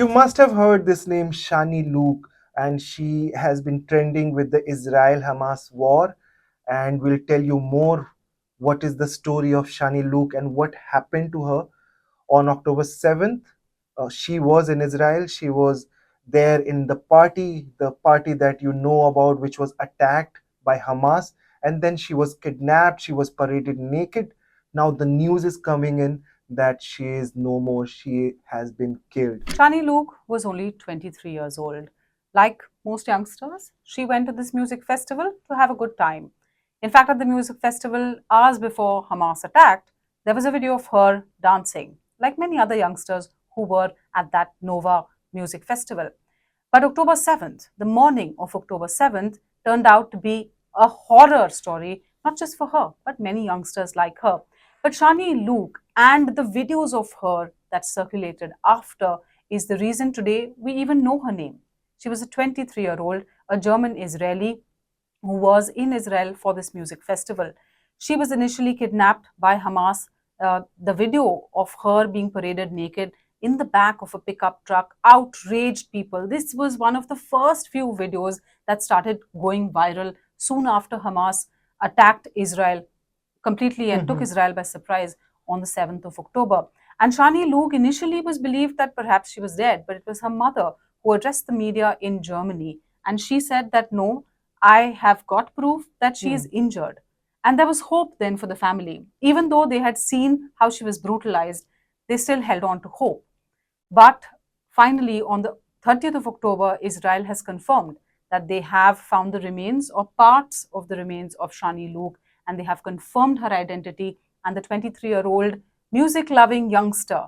You must have heard this name, Shani Louk, and she has been trending with the Israel-Hamas war. And we'll tell you more what is the story of Shani Louk and what happened to her on October 7th. She was in Israel. She was there in the party that you know about, which was attacked by Hamas. And then she was kidnapped. She was paraded naked. Now the news is coming in that she is no more. She has been killed. Shani Louk was only 23 years old. Like most youngsters, she went to this music festival to have a good time. In fact, at the music festival, hours before Hamas attacked, there was a video of her dancing, like many other youngsters who were at that Nova music festival. But October 7th, the morning of October 7th, turned out to be a horror story, not just for her, but many youngsters like her. But Shani Louk and the videos of her that circulated after is the reason today we even know her name. She was a 23-year-old, a German Israeli who was in Israel for this music festival. She was initially kidnapped by Hamas. The video of her being paraded naked in the back of a pickup truck outraged people. This was one of the first few videos that started going viral soon after Hamas attacked Israel completely and took Israel by surprise on the 7th of October. And Shani Louk initially was believed that perhaps she was dead, but it was her mother who addressed the media in Germany. And she said that no, I have got proof that she is injured. And there was hope then for the family. Even though they had seen how she was brutalized, they still held on to hope. But finally, on the 30th of October, Israel has confirmed that they have found the remains or parts of the remains of Shani Louk, and they have confirmed her identity. And the 23-year-old music-loving youngster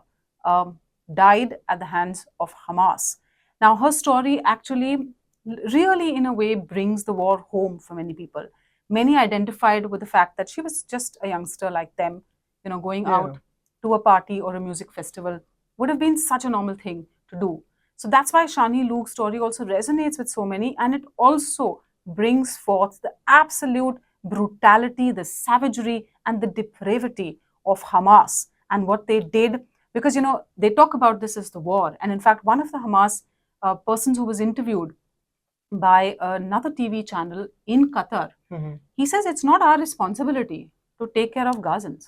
died at the hands of Hamas. Now, her story actually really, in a way, brings the war home for many people. Many identified with the fact that she was just a youngster like them, going out to a party or a music festival would have been such a normal thing to do. So that's why Shani Louk's story also resonates with so many, and it also brings forth the absolute brutality, the savagery, and the depravity of Hamas and what they did. Because, they talk about this as the war. And in fact, one of the Hamas persons who was interviewed by another TV channel in Qatar, he says it's not our responsibility to take care of Gazans.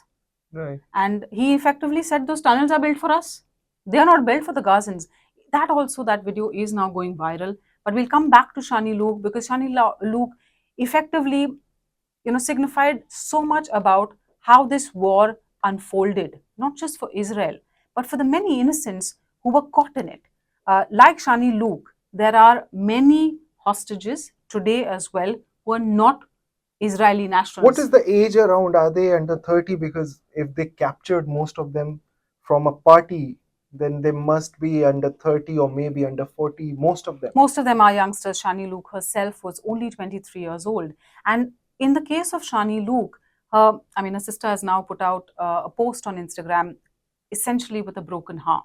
Right. And he effectively said those tunnels are built for us. They are not built for the Gazans. That video is now going viral. But we'll come back to Shani Louk, because Shani Louk effectively, signified so much about how this war unfolded, not just for Israel, but for the many innocents who were caught in it. Like Shani Louk, there are many hostages today as well who are not Israeli nationals. What is the age around? Are they under 30? Because if they captured most of them from a party, then they must be under 30 or maybe under 40, most of them. Most of them are youngsters. Shani Louk herself was only 23 years old. And in the case of Shani Louk, her sister has now put out a post on Instagram, essentially with a broken heart.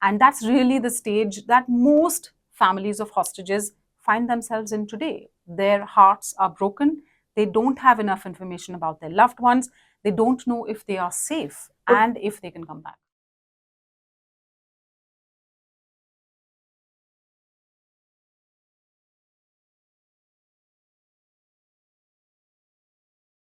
And that's really the stage that most families of hostages find themselves in today. Their hearts are broken. They don't have enough information about their loved ones. They don't know if they are safe and if they can come back.